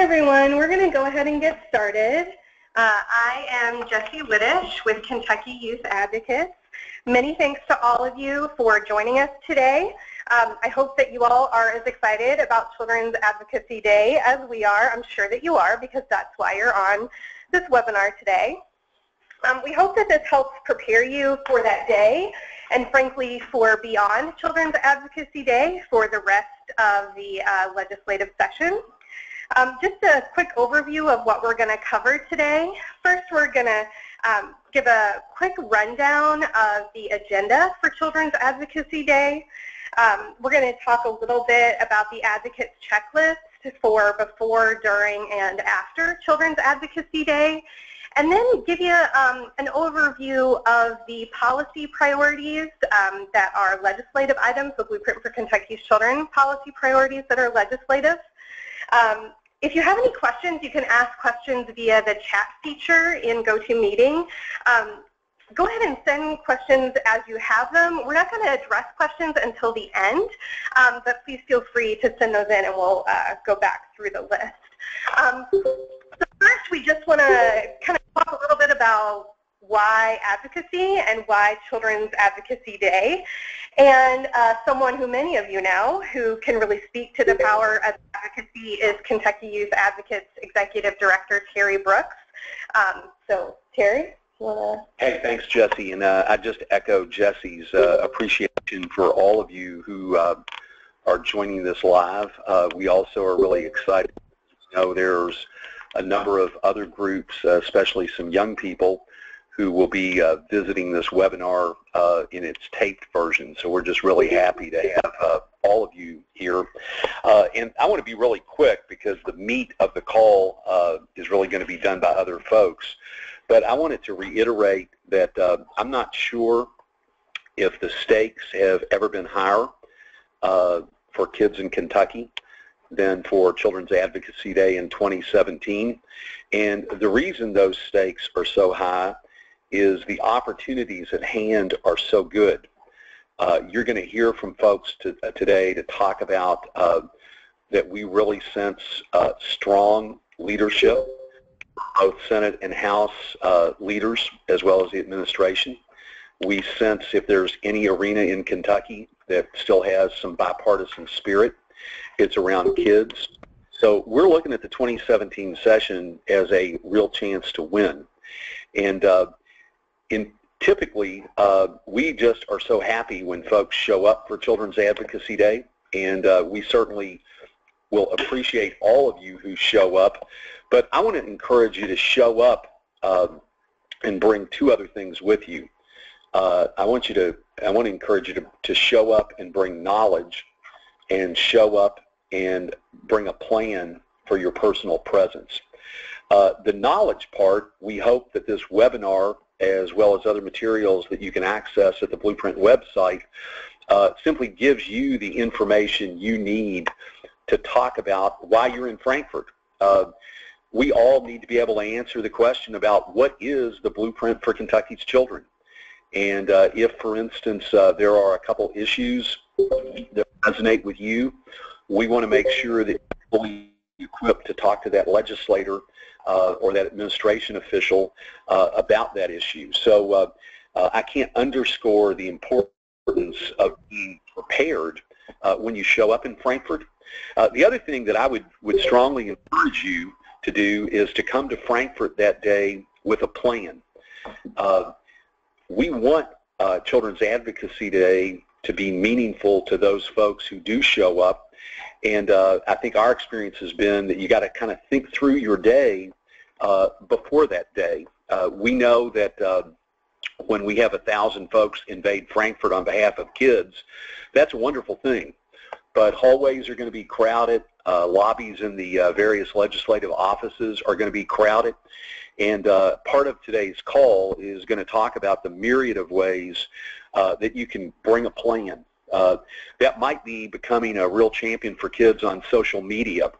Hi everyone, we're going to go ahead and get started. I am Jessie Liddish with Kentucky Youth Advocates. Many thanks to all of you for joining us today. I hope that you all are as excited about Children's Advocacy Day as we are. I'm sure that you are, because that's why you're on this webinar today. We hope that this helps prepare you for that day and frankly for beyond Children's Advocacy Day for the rest of the legislative session. Just a quick overview of what we're going to cover today. First, we're going to give a quick rundown of the agenda for Children's Advocacy Day. We're going to talk a little bit about the Advocates Checklist for before, during, and after Children's Advocacy Day, and then give you an overview of the policy priorities that are legislative items, the Blueprint for Kentucky's Children policy priorities that are legislative. If you have any questions, you can ask questions via the chat feature in GoToMeeting. Go ahead and send questions as you have them. We're not going to address questions until the end, but please feel free to send those in and we'll go back through the list. So first, we just want to kind of talk a little bit about why advocacy and why Children's Advocacy Day. And someone who many of you know who can really speak to the power of advocacy is Kentucky Youth Advocates Executive Director Terry Brooks. So Terry, you want to? Hey, thanks Jessie, and I just echo Jessie's appreciation for all of you who are joining this live. We also are really excited. You know, there's a number of other groups, especially some young people, who will be visiting this webinar in its taped version. So we're just really happy to have all of you here. And I want to be really quick because the meat of the call is really going to be done by other folks. But I wanted to reiterate that I'm not sure if the stakes have ever been higher for kids in Kentucky than for Children's Advocacy Day in 2017. And the reason those stakes are so high is the opportunities at hand are so good. You're going to hear from folks today to talk about that we really sense strong leadership, both Senate and House leaders as well as the administration. We sense if there's any arena in Kentucky that still has some bipartisan spirit, it's around kids. So we're looking at the 2017 session as a real chance to win. And typically, we just are so happy when folks show up for Children's Advocacy Day, and we certainly will appreciate all of you who show up. But I want to encourage you to show up and bring two other things with you. I want to encourage you to show up and bring knowledge, and show up and bring a plan for your personal presence. The knowledge part, we hope that this webinar, as well as other materials that you can access at the Blueprint website, simply gives you the information you need to talk about why you're in Frankfort. We all need to be able to answer the question about what is the Blueprint for Kentucky's Children. And if, for instance, there are a couple issues that resonate with you, we want to make sure that you're fully equipped to talk to that legislator or that administration official about that issue. So I can't underscore the importance of being prepared when you show up in Frankfort. The other thing that I would strongly encourage you to do is to come to Frankfort that day with a plan. We want Children's Advocacy Day to be meaningful to those folks who do show up. And I think our experience has been that you got to kind of think through your day before that day. We know that when we have 1,000 folks invade Frankfort on behalf of kids, that's a wonderful thing. But hallways are going to be crowded. Lobbies in the various legislative offices are going to be crowded. And part of today's call is going to talk about the myriad of ways that you can bring a plan. That might be becoming a real champion for kids on social media,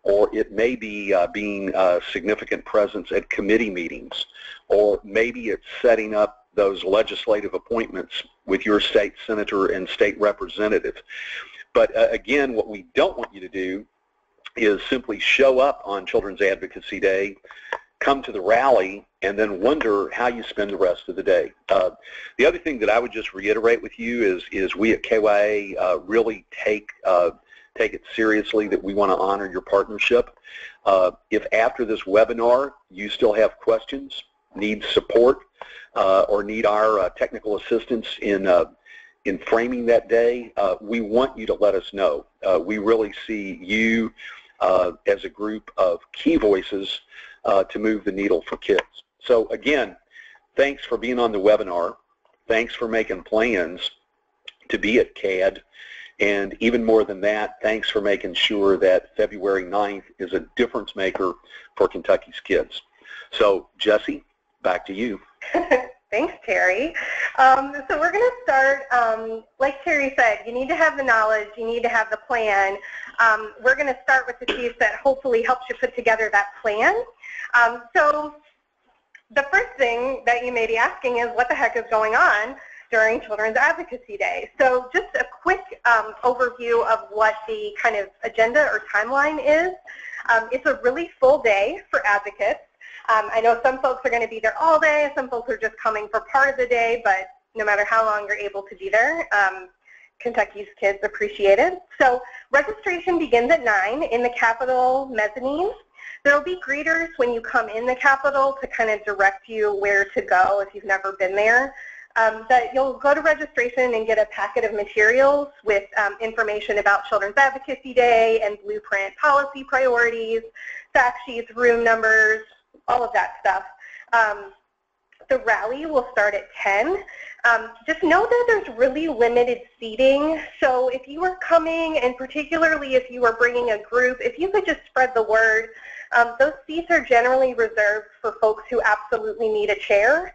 or it may be being a significant presence at committee meetings, or maybe it's setting up those legislative appointments with your state senator and state representative. But again, what we don't want you to do is simply show up on Children's Advocacy Day, come to the rally, and then wonder how you spend the rest of the day. The other thing that I would just reiterate with you is we at KYA really take it seriously that we want to honor your partnership. If after this webinar you still have questions, need support, or need our technical assistance in framing that day, we want you to let us know. We really see you as a group of key voices to move the needle for kids. So again, thanks for being on the webinar. Thanks for making plans to be at CAD. And even more than that, thanks for making sure that February 9th is a difference maker for Kentucky's kids. So Jesse, back to you. Thanks, Terry. So we're going to start, like Terry said, you need to have the knowledge, you need to have the plan. We're going to start with the piece that hopefully helps you put together that plan. So the first thing that you may be asking is, what the heck is going on during Children's Advocacy Day? So just a quick overview of what the kind of agenda or timeline is. It's a really full day for advocates. I know some folks are going to be there all day, some folks are just coming for part of the day, but no matter how long you're able to be there, Kentucky's kids appreciate it. So registration begins at 9 in the Capitol mezzanine. There will be greeters when you come in the Capitol to kind of direct you where to go if you've never been there. That you'll go to registration and get a packet of materials with information about Children's Advocacy Day and blueprint policy priorities, fact sheets, room numbers, all of that stuff. The rally will start at 10. Just know that there's really limited seating, so if you are coming, and particularly if you are bringing a group, if you could just spread the word. Those seats are generally reserved for folks who absolutely need a chair.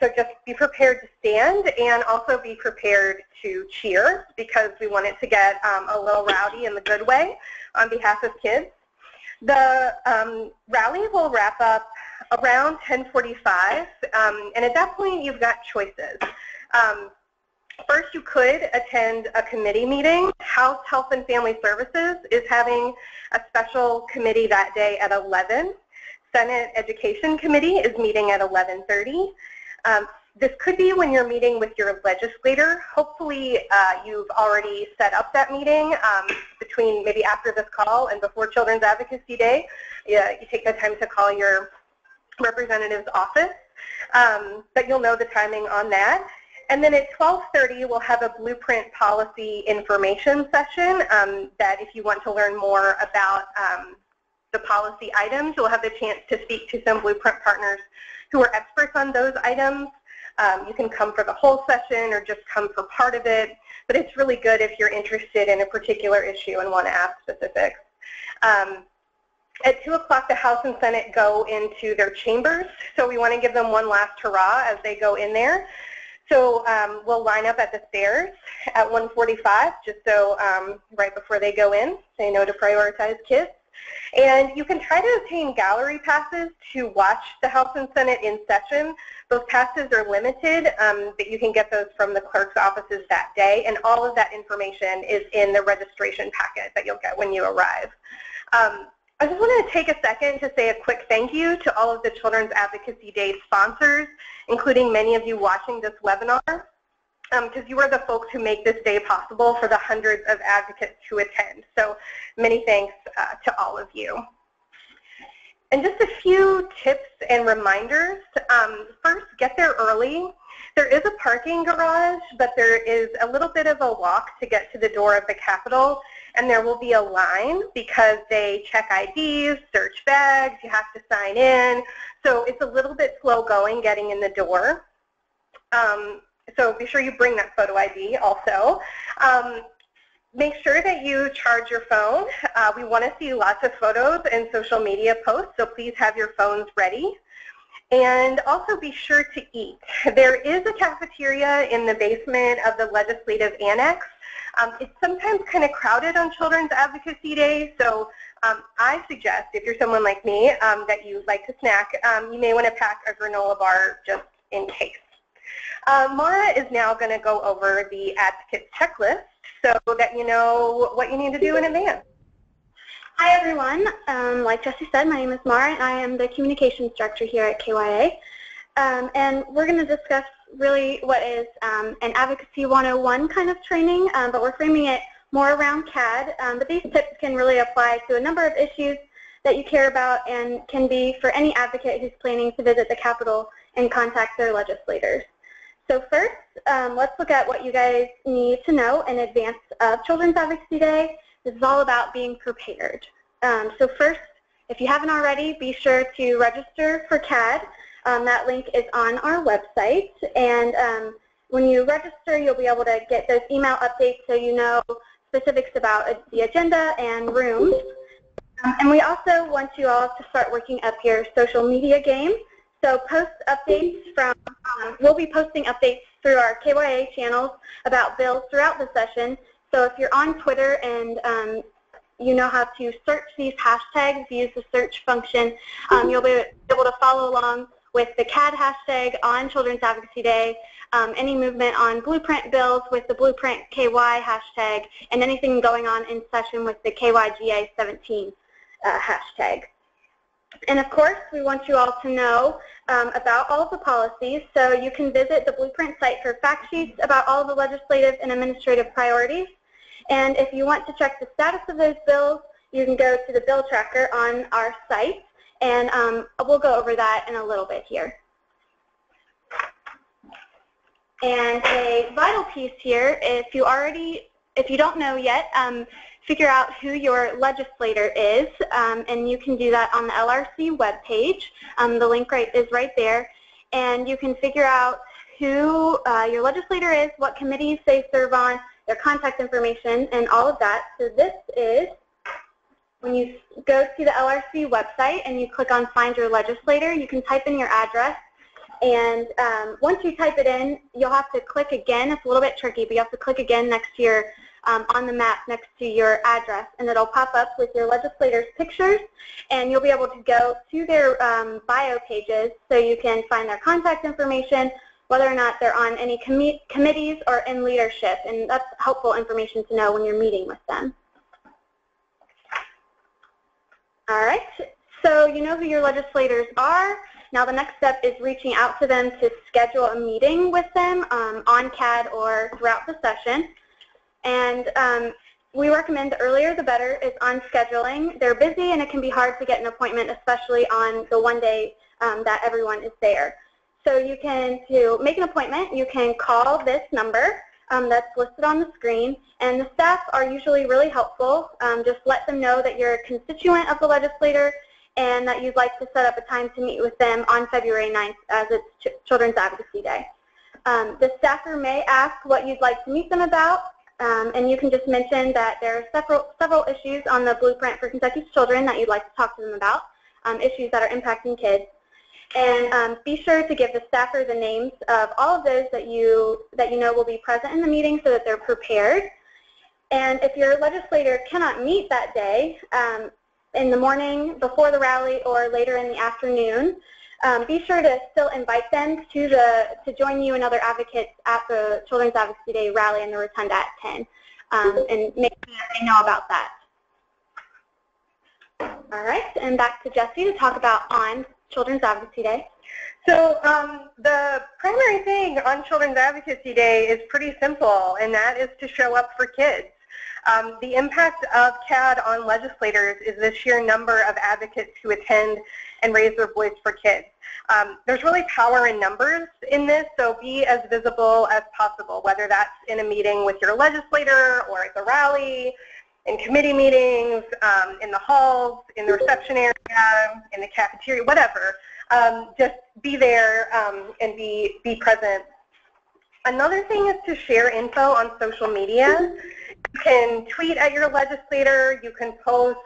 So just be prepared to stand and also be prepared to cheer, because we want it to get a little rowdy in the good way on behalf of kids. The rally will wrap up around 10:45, and at that point you've got choices. First, you could attend a committee meeting. House Health and Family Services is having a special committee that day at 11. Senate Education Committee is meeting at 11:30. This could be when you're meeting with your legislator. Hopefully you've already set up that meeting between maybe after this call and before Children's Advocacy Day. You take the time to call your representative's office, but you'll know the timing on that. And then at 12:30 we'll have a blueprint policy information session that if you want to learn more about the policy items, you'll have the chance to speak to some blueprint partners who are experts on those items. You can come for the whole session or just come for part of it, but it's really good if you're interested in a particular issue and want to ask specifics. At 2 o'clock, the House and Senate go into their chambers, so we want to give them one last hurrah as they go in there. So we'll line up at the stairs at 1:45, just so right before they go in, they know to prioritize kids. And you can try to obtain gallery passes to watch the House and Senate in session. Those passes are limited, but you can get those from the clerk's offices that day, and all of that information is in the registration packet that you'll get when you arrive. I just wanted to take a second to say a quick thank you to all of the Children's Advocacy Day sponsors, including many of you watching this webinar, because you are the folks who make this day possible for the hundreds of advocates who attend. So many thanks to all of you. And just a few tips and reminders. First, get there early. There is a parking garage, but there is a little bit of a walk to get to the door of the Capitol, and there will be a line because they check IDs, search bags, you have to sign in. So it's a little bit slow going getting in the door. So be sure you bring that photo ID also. Make sure that you charge your phone. We want to see lots of photos and social media posts, so please have your phones ready. And also be sure to eat. There is a cafeteria in the basement of the Legislative Annex. It's sometimes kind of crowded on Children's Advocacy Day, so I suggest, if you're someone like me that you like to snack, you may want to pack a granola bar just in case. Mara is now going to go over the advocate checklist so that you know what you need to do in advance. Hi everyone. Like Jesse said, my name is Mara and I am the Communications Director here at KYA. And we're going to discuss really what is an Advocacy 101 kind of training, but we're framing it more around CAD. But these tips can really apply to a number of issues that you care about and can be for any advocate who's planning to visit the Capitol and contact their legislators. So first, let's look at what you guys need to know in advance of Children's Advocacy Day. This is all about being prepared. So first, if you haven't already, be sure to register for CAD. That link is on our website. And when you register, you'll be able to get those email updates so you know specifics about the agenda and rooms. And we also want you all to start working up your social media game. So post updates from, we'll be posting updates through our KYA channels about bills throughout the session. So if you're on Twitter and you know how to search these hashtags, use the search function, you'll be able to follow along with the CAD hashtag on Children's Advocacy Day, any movement on blueprint bills with the blueprint KY hashtag, and anything going on in session with the KYGA17 hashtag. And of course, we want you all to know about all of the policies. So you can visit the Blueprint site for fact sheets about all of the legislative and administrative priorities. And if you want to check the status of those bills, you can go to the bill tracker on our site. And we'll go over that in a little bit here. And a vital piece here, if you don't know yet, figure out who your legislator is, and you can do that on the LRC webpage. The link is right there, and you can figure out who your legislator is, what committees they serve on, their contact information, and all of that. So this is when you go to the LRC website and you click on Find Your Legislator, you can type in your address, and once you type it in, you'll have to click again. It's a little bit tricky, but you have to click again next to your on the map next to your address, and it'll pop up with your legislators' pictures, and you'll be able to go to their bio pages so you can find their contact information, whether or not they're on any committees or in leadership, and that's helpful information to know when you're meeting with them. All right, so you know who your legislators are. Now the next step is reaching out to them to schedule a meeting with them on CAD or throughout the session. And we recommend the earlier the better is on scheduling. They're busy and it can be hard to get an appointment, especially on the one day that everyone is there. So you can, to make an appointment, you can call this number that's listed on the screen, and the staff are usually really helpful. Just let them know that you're a constituent of the legislator and that you'd like to set up a time to meet with them on February 9th as it's Children's Advocacy Day. The staffer may ask what you'd like to meet them about. And you can just mention that there are several issues on the blueprint for Kentucky's children that you'd like to talk to them about, issues that are impacting kids. And be sure to give the staffer the names of all of those that you know will be present in the meeting so that they're prepared. And if your legislator cannot meet that day, in the morning, before the rally, or later in the afternoon, be sure to still invite them to join you and other advocates at the Children's Advocacy Day rally in the Rotunda at 10, and make sure that they know about that. All right, and back to Jesse to talk about on Children's Advocacy Day. So the primary thing on Children's Advocacy Day is pretty simple, and that is to show up for kids. The impact of CAD on legislators is the sheer number of advocates who attend and raise their voice for kids. There's really power in numbers in this, so be as visible as possible, whether that's in a meeting with your legislator or at the rally, in committee meetings, in the halls, in the reception area, in the cafeteria, whatever. Just be there and be present. Another thing is to share info on social media. You can tweet at your legislator. You can post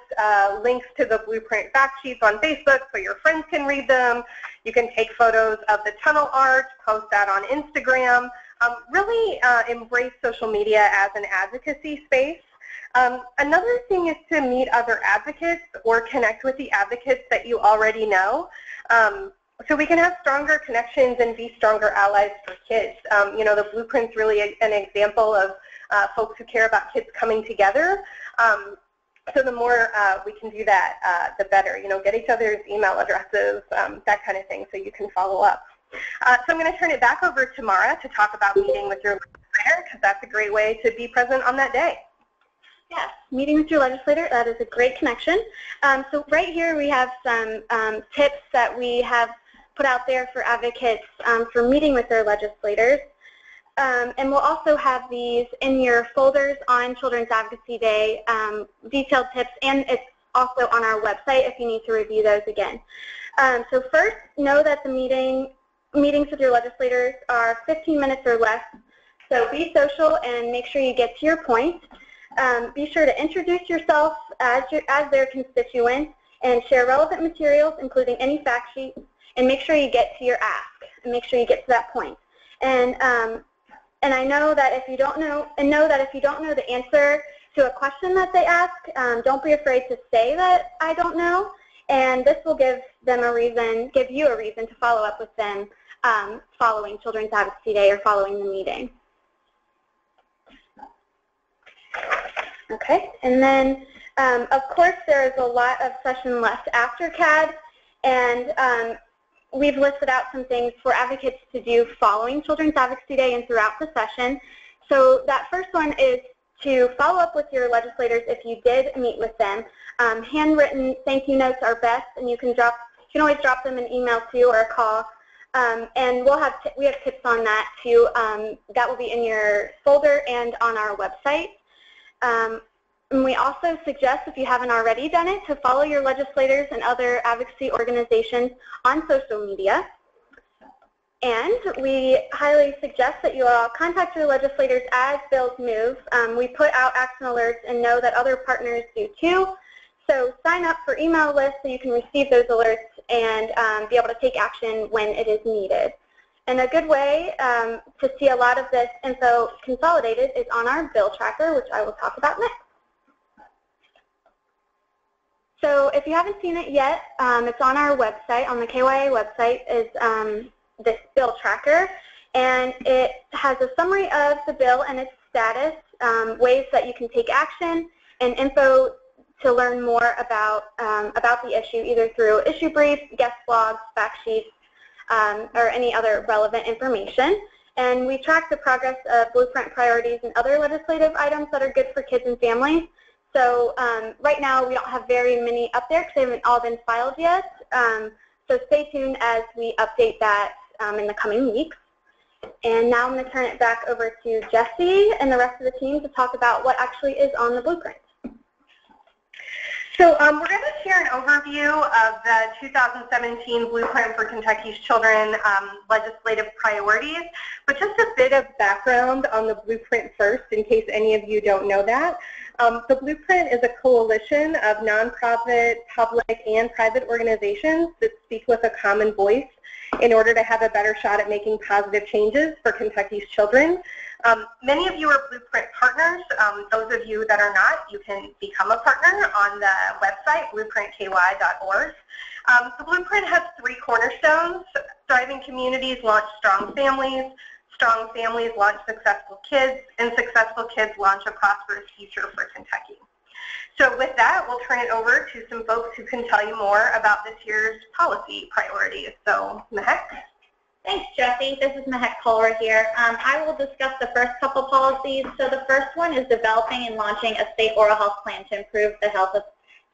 links to the blueprint fact sheets on Facebook so your friends can read them. You can take photos of the tunnel arch, post that on Instagram. Really embrace social media as an advocacy space. Another thing is to meet other advocates or connect with the advocates that you already know. So we can have stronger connections and be stronger allies for kids. You know, the blueprint's really an example of folks who care about kids coming together. So the more we can do that, the better. You know, get each other's email addresses, that kind of thing, so you can follow up. So I'm going to turn it back over to Mara to talk about meeting with your legislator, because that's a great way to be present on that day. Yes, meeting with your legislator, that is a great connection. So right here we have some tips that we have put out there for advocates for meeting with their legislators. And we'll also have these in your folders on Children's Advocacy Day, detailed tips, and it's also on our website if you need to review those again. So first, know that the meetings with your legislators are 15 minutes or less, so be social and make sure you get to your point. Be sure to introduce yourself as their constituent and share relevant materials, including any fact sheets, and make sure you get to your ask and make sure you get to that point. And I know that if you don't know, the answer to a question that they ask, don't be afraid to say that I don't know, and this will give you a reason to follow up with them following Children's Advocacy Day or following the meeting. Okay, and then of course there is a lot of session left after CAD, and we've listed out some things for advocates to do following Children's Advocacy Day and throughout the session. So that first one is to follow up with your legislators if you did meet with them. Handwritten thank you notes are best, and you can always drop them an email too or a call. And we have tips on that too. That will be in your folder and on our website. And we also suggest, if you haven't already done it, to follow your legislators and other advocacy organizations on social media. And we highly suggest that you all contact your legislators as bills move. We put out action alerts and know that other partners do too. So sign up for email lists so you can receive those alerts and be able to take action when it is needed. And a good way to see a lot of this info consolidated is on our bill tracker, which I will talk about next. So if you haven't seen it yet, it's on our website, on the KYA website, is this bill tracker. And it has a summary of the bill and its status, ways that you can take action, and info to learn more about the issue, either through issue briefs, guest blogs, fact sheets, or any other relevant information. And we track the progress of blueprint priorities and other legislative items that are good for kids and families. So right now we don't have very many up there because they haven't all been filed yet. So stay tuned as we update that in the coming weeks. And now I'm going to turn it back over to Jesse and the rest of the team to talk about what actually is on the blueprint. So we're going to share an overview of the 2017 Blueprint for Kentucky's Children legislative priorities, but just a bit of background on the blueprint first in case any of you don't know that. The Blueprint is a coalition of nonprofit, public, and private organizations that speak with a common voice in order to have a better shot at making positive changes for Kentucky's children. Many of you are Blueprint partners. Those of you that are not, you can become a partner on the website, blueprintky.org. The Blueprint has 3 cornerstones. Thriving communities launch strong families launch successful kids, and successful kids launch a prosperous future for Kentucky. So with that, we'll turn it over to some folks who can tell you more about this year's policy priorities. So, Mehek. Thanks, Jesse. This is Mehek Kohler here. I will discuss the first couple policies. So the first one is developing and launching a state oral health plan to improve the health of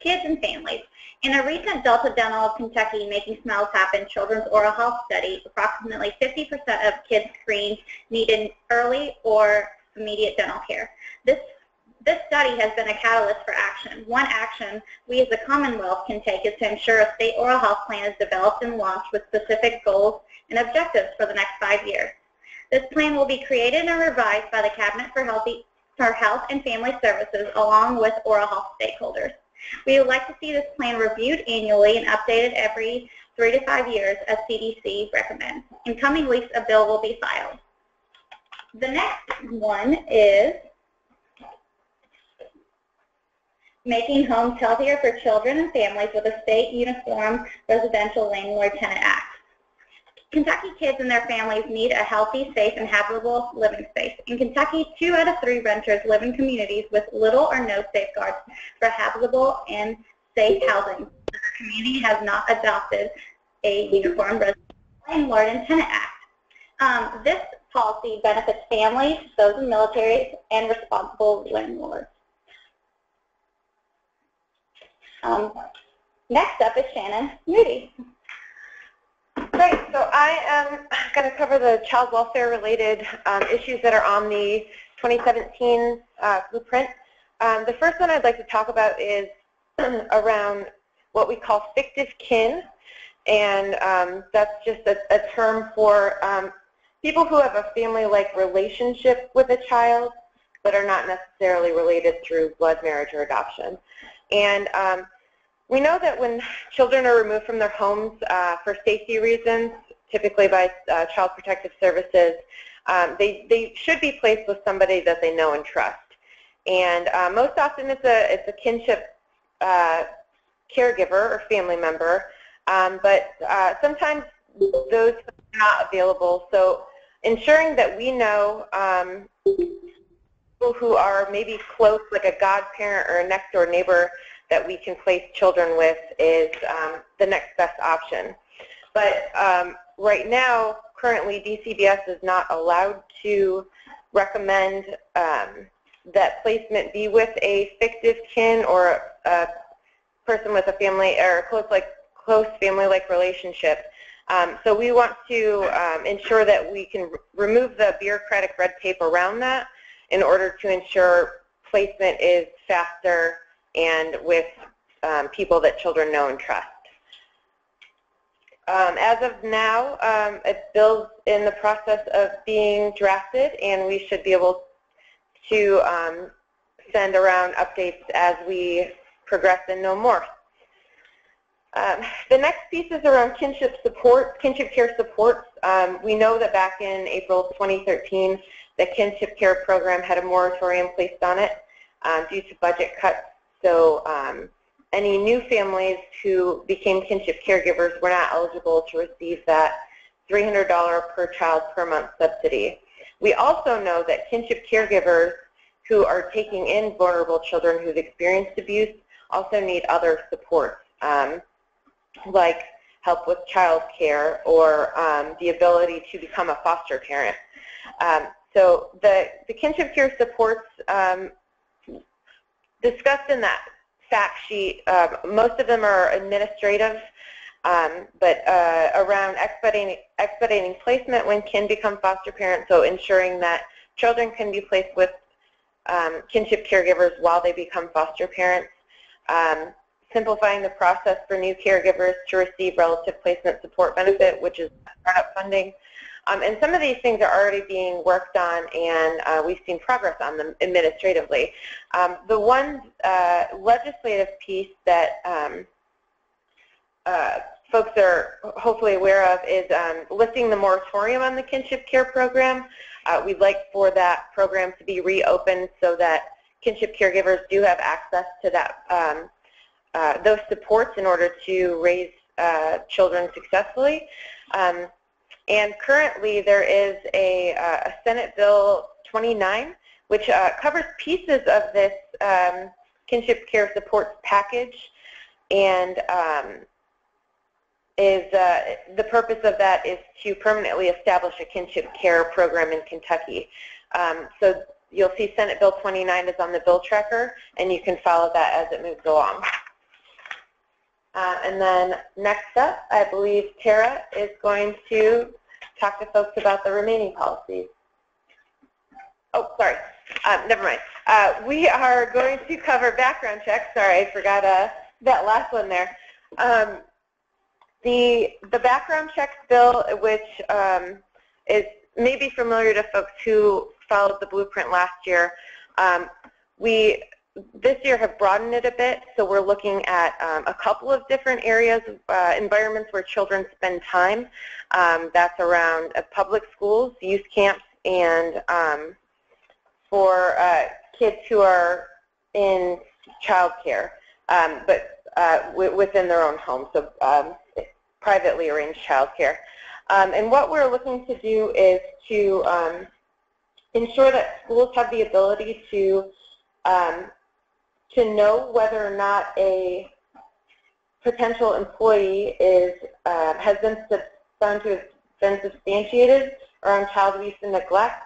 kids and families. In a recent Delta Dental of Kentucky Making Smiles Happen children's oral health study, approximately 50% of kids screened needed early or immediate dental care. This study has been a catalyst for action. One action we as a Commonwealth can take is to ensure a state oral health plan is developed and launched with specific goals and objectives for the next 5 years. This plan will be created and revised by the Cabinet for Health and Family Services along with oral health stakeholders. We would like to see this plan reviewed annually and updated every 3 to 5 years as CDC recommends. In coming weeks, a bill will be filed. The next one is making homes healthier for children and families with a state uniform residential landlord-tenant act. Kentucky kids and their families need a healthy, safe, and habitable living space. In Kentucky, 2 out of 3 renters live in communities with little or no safeguards for habitable and safe housing. The community has not adopted a Uniform Residential Landlord and Tenant Act. This policy benefits families, those in military, and responsible landlords. Next up is Shannon Moody. Great. So I am going to cover the child welfare-related issues that are on the 2017 blueprint. The first one I'd like to talk about is around what we call fictive kin, and that's just a term for people who have a family-like relationship with a child but are not necessarily related through blood marriage or adoption. And we know that when children are removed from their homes for safety reasons, typically by Child Protective Services, they should be placed with somebody that they know and trust. And most often it's a kinship caregiver or family member, but sometimes those are not available. So ensuring that we know people who are maybe close, like a godparent or a next-door neighbor that we can place children with, is the next best option. But right now, currently, DCBS is not allowed to recommend that placement be with a fictive kin or a person with a family or close family-like relationship. So we want to ensure that we can remove the bureaucratic red tape around that in order to ensure placement is faster and with people that children know and trust. As of now, a bill's in the process of being drafted, and we should be able to send around updates as we progress and know more. The next piece is around kinship care supports. We know that back in April 2013, the kinship care program had a moratorium placed on it due to budget cuts. So any new families who became kinship caregivers were not eligible to receive that $300 per child per month subsidy. We also know that kinship caregivers who are taking in vulnerable children who've experienced abuse also need other supports, like help with child care or the ability to become a foster parent. So the kinship care supports discussed in that fact sheet, most of them are administrative, but around expediting placement when kin become foster parents, so ensuring that children can be placed with kinship caregivers while they become foster parents, simplifying the process for new caregivers to receive relative placement support benefit, which is startup funding. And some of these things are already being worked on, and we've seen progress on them administratively. The one legislative piece that folks are hopefully aware of is lifting the moratorium on the kinship care program. We'd like for that program to be reopened so that kinship caregivers do have access to that, those supports in order to raise children successfully. And currently there is a Senate Bill 29, which covers pieces of this kinship care supports package, and the purpose of that is to permanently establish a kinship care program in Kentucky. So you'll see Senate Bill 29 is on the bill tracker, and you can follow that as it moves along. And then next up, I believe Tara is going to talk to folks about the remaining policies. Oh, sorry. Never mind. We are going to cover background checks. Sorry, I forgot that last one there. The background checks bill, which is maybe familiar to folks who followed the blueprint last year, we this year have broadened it a bit, so we're looking at a couple of different areas, environments where children spend time. That's around public schools, youth camps, and for kids who are in child care, but within their own home, so privately arranged child care. And what we're looking to do is to ensure that schools have the ability to know whether or not a potential employee has been found to have been substantiated around child abuse and neglect.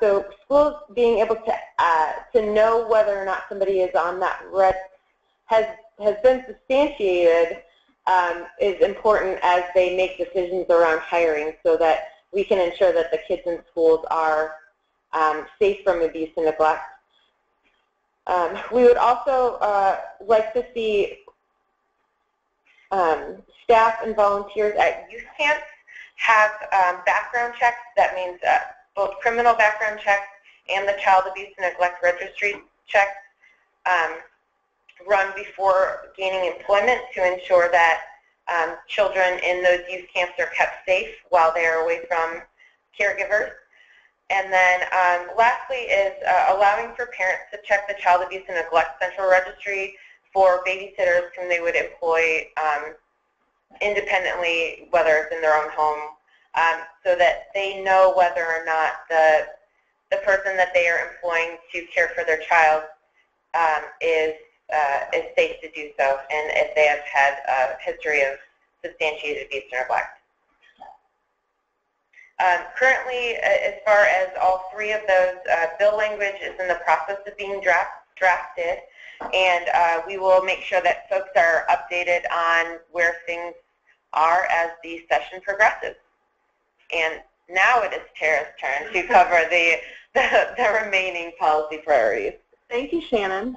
So schools being able to know whether or not somebody is on that red has been substantiated is important as they make decisions around hiring, so that we can ensure that the kids in schools are safe from abuse and neglect. We would also like to see staff and volunteers at youth camps have background checks. That means both criminal background checks and the child abuse and neglect registry checks run before gaining employment to ensure that children in those youth camps are kept safe while they are away from caregivers. And then lastly is allowing for parents to check the Child Abuse and Neglect Central Registry for babysitters whom they would employ independently, whether it's in their own home, so that they know whether or not the person that they are employing to care for their child is safe to do so, and if they have had a history of substantiated abuse or neglect. Currently, as far as all three of those, bill language is in the process of being drafted, and we will make sure that folks are updated on where things are as the session progresses. And now it is Tara's turn to cover the remaining policy priorities. Thank you, Shannon.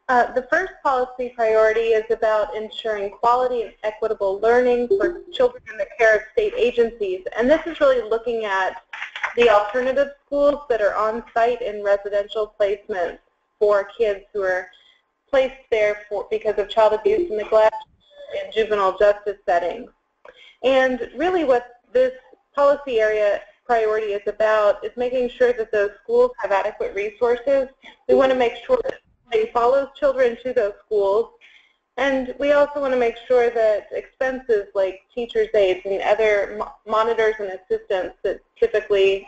The first policy priority is about ensuring quality and equitable learning for children in the care of state agencies. And this is really looking at the alternative schools that are on site in residential placements for kids who are placed there because of child abuse and neglect in juvenile justice settings. And really what this policy area priority is about is making sure that those schools have adequate resources. We want to make sure that they follow children to those schools, and we also want to make sure that expenses like teachers' aides and other monitors and assistants that typically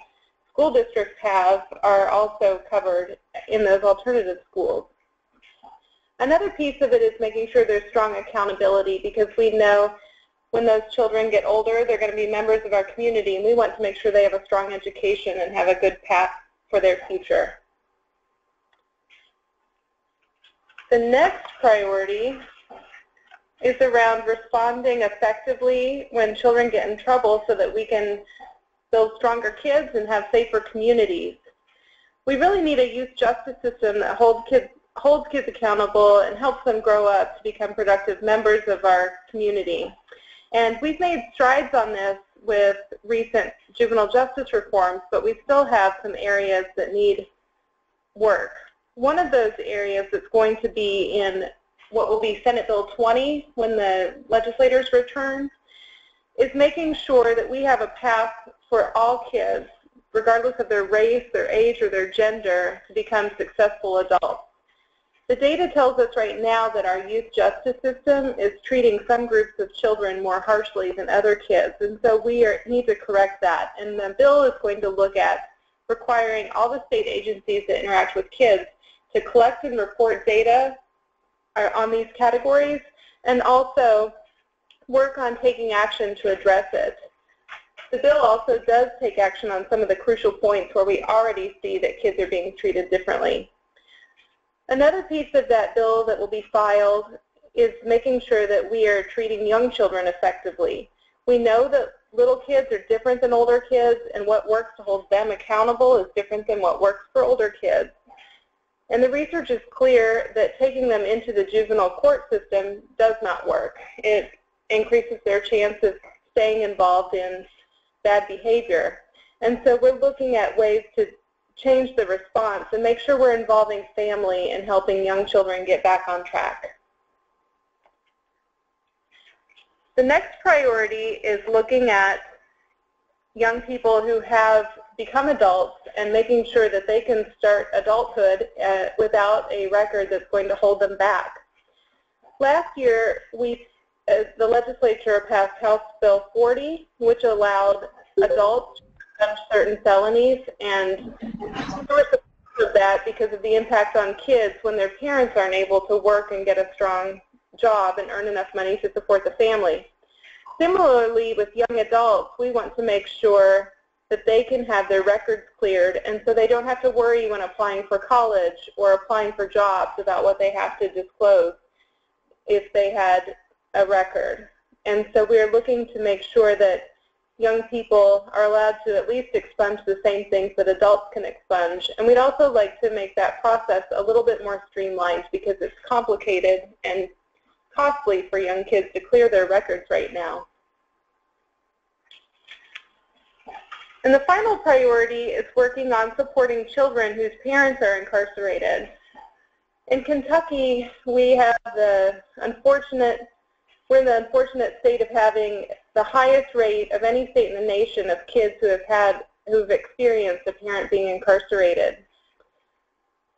school districts have are also covered in those alternative schools. Another piece of it is making sure there's strong accountability, because we know when those children get older, they're going to be members of our community, and we want to make sure they have a strong education and have a good path for their future. The next priority is around responding effectively when children get in trouble so that we can build stronger kids and have safer communities. We really need a youth justice system that holds kids accountable and helps them grow up to become productive members of our community. And we've made strides on this with recent juvenile justice reforms, but we still have some areas that need work. One of those areas that's going to be in what will be Senate Bill 20 when the legislators return is making sure that we have a path for all kids, regardless of their race, their age, or their gender, to become successful adults. The data tells us right now that our youth justice system is treating some groups of children more harshly than other kids, and so we need to correct that. And the bill is going to look at requiring all the state agencies that interact with kids to collect and report data on these categories, and also work on taking action to address it. The bill also does take action on some of the crucial points where we already see that kids are being treated differently. Another piece of that bill that will be filed is making sure that we are treating young children effectively. We know that little kids are different than older kids, and what works to hold them accountable is different than what works for older kids. And the research is clear that taking them into the juvenile court system does not work. It increases their chance of staying involved in bad behavior. And so we're looking at ways to change the response and make sure we're involving family and helping young children get back on track. The next priority is looking at young people who have become adults and making sure that they can start adulthood without a record that's going to hold them back. Last year, we the legislature passed House Bill 40, which allowed adults to expunge certain felonies, and we were supportive of that because of the impact on kids when their parents aren't able to work and get a strong job and earn enough money to support the family. Similarly, with young adults, we want to make sure that they can have their records cleared, and so they don't have to worry when applying for college or applying for jobs about what they have to disclose if they had a record. And so we're looking to make sure that young people are allowed to at least expunge the same things that adults can expunge. And we'd also like to make that process a little bit more streamlined because it's complicated and costly for young kids to clear their records right now. And the final priority is working on supporting children whose parents are incarcerated. In Kentucky, we have we're in the unfortunate state of having the highest rate of any state in the nation of kids who've experienced a parent being incarcerated.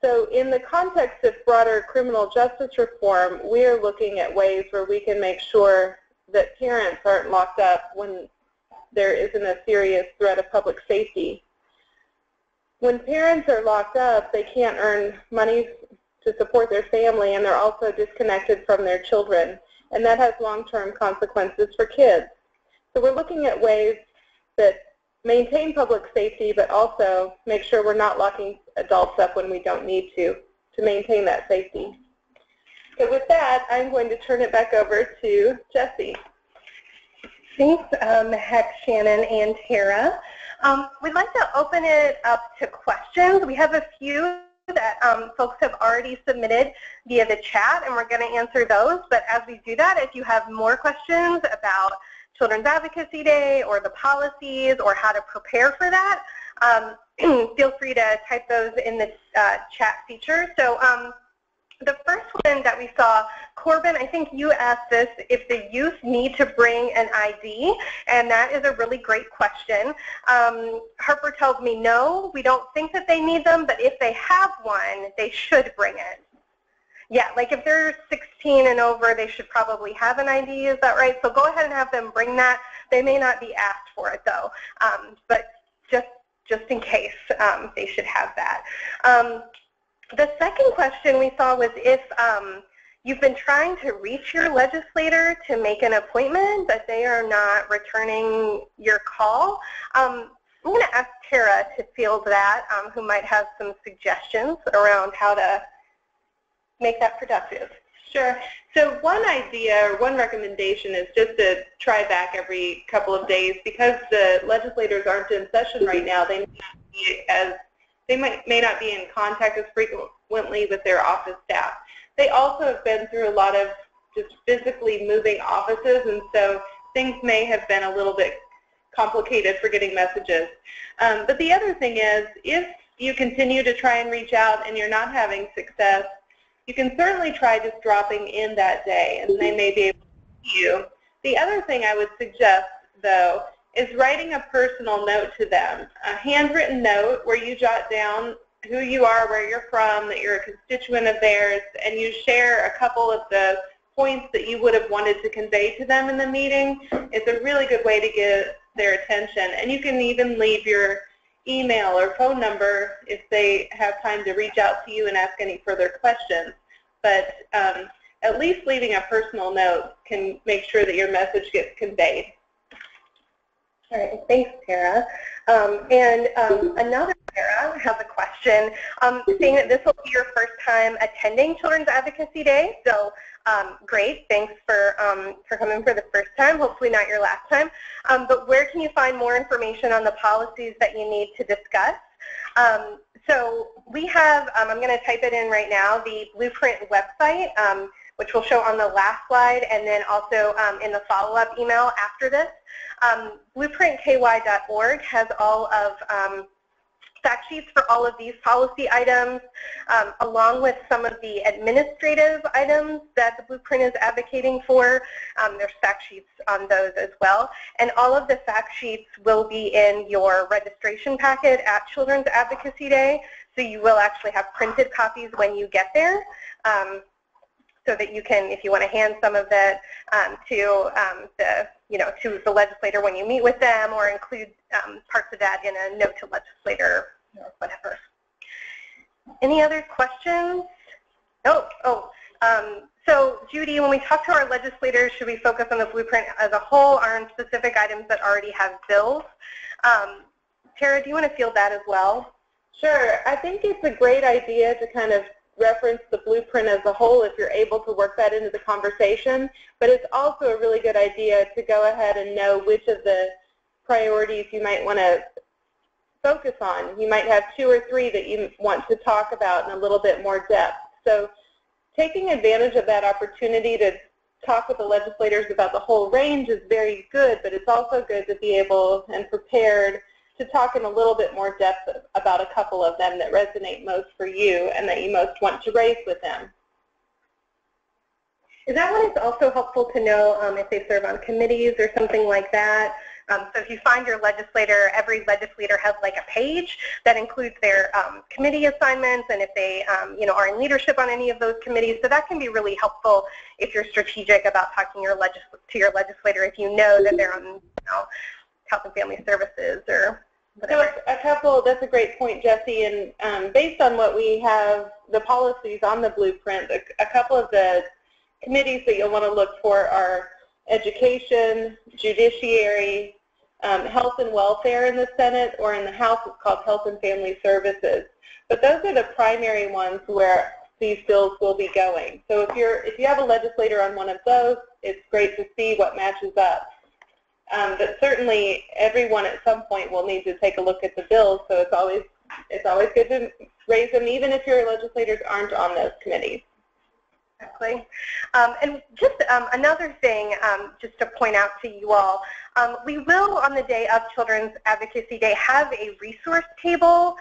So in the context of broader criminal justice reform, we are looking at ways where we can make sure that parents aren't locked up when there isn't a serious threat of public safety. When parents are locked up, they can't earn money to support their family, and they're also disconnected from their children, and that has long-term consequences for kids. So we're looking at ways that maintain public safety, but also make sure we're not locking adults up when we don't need to maintain that safety. So with that, I'm going to turn it back over to Jessie. Thanks, Heck, Shannon, and Tara. We'd like to open it up to questions. We have a few that folks have already submitted via the chat, and we're going to answer those. But as we do that, if you have more questions about Children's Advocacy Day or the policies or how to prepare for that, feel free to type those in the chat feature. So the first one that we saw, Corbin, I think you asked this, if the youth need to bring an ID, and that is a really great question. Harper tells me no, we don't think that they need them, but if they have one, they should bring it. Yeah, like if they're 16 and over, they should probably have an ID, is that right? So go ahead and have them bring that. They may not be asked for it though, but just in case, they should have that. The second question we saw was if you've been trying to reach your legislator to make an appointment, but they are not returning your call. I'm going to ask Tara to field that, who might have some suggestions around how to make that productive. Sure. So one idea or one recommendation is just to try back every couple of days. Because the legislators aren't in session right now, they may not be in contact as frequently with their office staff. They also have been through a lot of just physically moving offices, and so things may have been a little bit complicated for getting messages. But the other thing is, if you continue to try and reach out and you're not having success, you can certainly try just dropping in that day, and they may be able to see you. The other thing I would suggest, though, is writing a personal note to them, a handwritten note where you jot down who you are, where you're from, that you're a constituent of theirs, and you share a couple of the points that you would have wanted to convey to them in the meeting. It's a really good way to get their attention. And you can even leave your email or phone number if they have time to reach out to you and ask any further questions. But at least leaving a personal note can make sure that your message gets conveyed. All right, thanks, Tara. Another Tara has a question, saying that this will be your first time attending Children's Advocacy Day. So great, thanks for coming for the first time. Hopefully not your last time. But where can you find more information on the policies that you need to discuss? So we have, I'm going to type it in right now, the Blueprint website, which will show on the last slide, and then also in the follow-up email after this. BlueprintKY.org has all of fact sheets for all of these policy items, along with some of the administrative items that the Blueprint is advocating for. There's fact sheets on those as well. And all of the fact sheets will be in your registration packet at Children's Advocacy Day, so you will actually have printed copies when you get there. so that you can, if you want to hand some of that to the legislator when you meet with them, or include parts of that in a note to legislator or whatever. Any other questions? So Judy, when we talk to our legislators, should we focus on the blueprint as a whole or on specific items that already have bills? Tara, do you want to field that as well? Sure. I think it's a great idea to kind of reference the blueprint as a whole if you're able to work that into the conversation, but it's also a really good idea to go ahead and know which of the priorities you might want to focus on. You might have 2 or 3 that you want to talk about in a little bit more depth. So taking advantage of that opportunity to talk with the legislators about the whole range is very good, but it's also good to be able and prepared to talk in a little bit more depth about a couple of them that resonate most for you and that you most want to raise with them. Is that when it's also helpful to know if they serve on committees or something like that? So if you find your legislator, every legislator has like a page that includes their committee assignments and if they are in leadership on any of those committees. So that can be really helpful if you're strategic about talking to your legislator if you know that they're on Health and Family Services or whatever. So that's a great point, Jessie, and based on what we have, the policies on the blueprint, a couple of the committees that you'll want to look for are Education, Judiciary, Health and Welfare in the Senate, or in the House it's called Health and Family Services. But those are the primary ones where these bills will be going. So if you have a legislator on one of those, it's great to see what matches up. But certainly everyone at some point will need to take a look at the bills, so it's always good to raise them even if your legislators aren't on those committees. Exactly. And just another thing, just to point out to you all, we will on the day of Children's Advocacy Day have a resource table,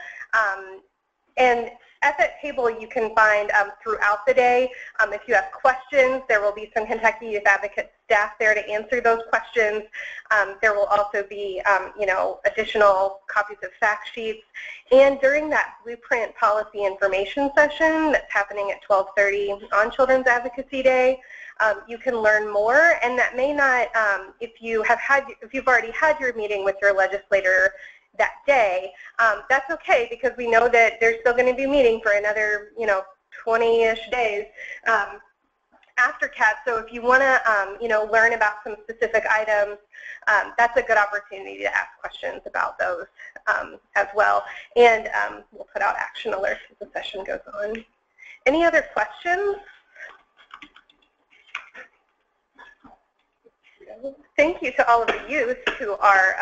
and at that table you can find throughout the day, if you have questions, there will be some Kentucky Youth Advocate staff there to answer those questions. There will also be additional copies of fact sheets. And during that blueprint policy information session that's happening at 12:30 on Children's Advocacy Day, you can learn more. And that may not, if you've already had your meeting with your legislator that day, that's okay, because we know that they're still going to be meeting for another 20-ish days after CAT. So if you want to learn about some specific items, that's a good opportunity to ask questions about those as well. And we'll put out action alerts as the session goes on. Any other questions? Thank you to all of the youth who are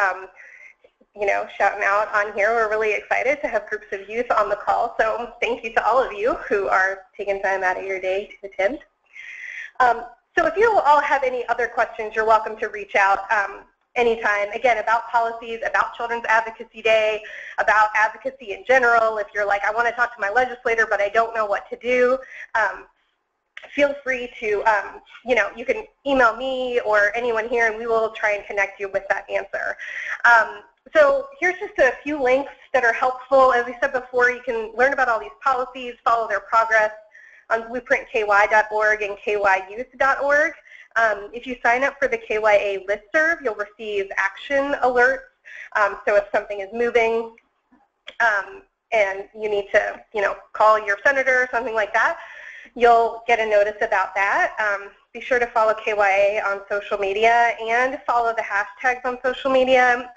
shouting out on here. We're really excited to have groups of youth on the call. So thank you to all of you who are taking time out of your day to attend. So if you all have any other questions, you're welcome to reach out anytime. Again, about policies, about Children's Advocacy Day, about advocacy in general. If you're like, I want to talk to my legislator, but I don't know what to do, feel free to, you can email me or anyone here, and we will try and connect you with that answer. So here's just a few links that are helpful. As we said before, you can learn about all these policies, follow their progress on blueprintky.org and kyyouth.org. If you sign up for the KYA listserv, you'll receive action alerts. So if something is moving and you need to, call your senator or something like that, you'll get a notice about that. Be sure to follow KYA on social media and follow the hashtags on social media.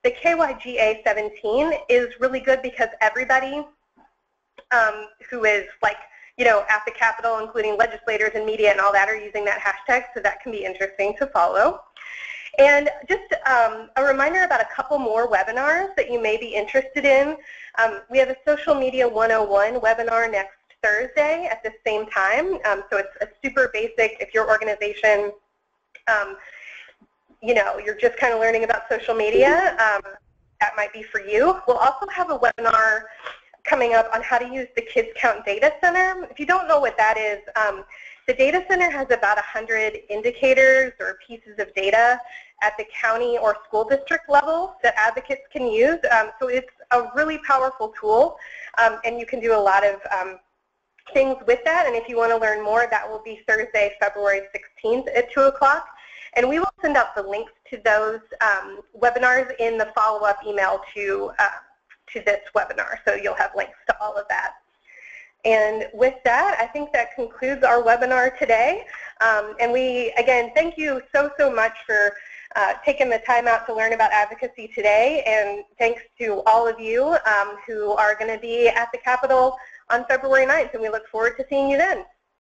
The KYGA17 is really good because everybody who is at the Capitol, including legislators and media and all that, are using that hashtag, so that can be interesting to follow. And just a reminder about a couple more webinars that you may be interested in. We have a Social Media 101 webinar next Thursday at the same time. So it's a super basic, if your organization, you're just kind of learning about social media, that might be for you. We'll also have a webinar coming up on how to use the Kids Count Data Center. If you don't know what that is, the Data Center has about 100 indicators or pieces of data at the county or school district level that advocates can use. So it's a really powerful tool, and you can do a lot of things with that, and if you want to learn more, that will be Thursday, February 16th at 2 o'clock. And we will send out the links to those webinars in the follow-up email to this webinar, so you'll have links to all of that. And with that, I think that concludes our webinar today. And we, again, thank you so much for taking the time out to learn about advocacy today, and thanks to all of you who are going to be at the Capitol on February 9th, and we look forward to seeing you then.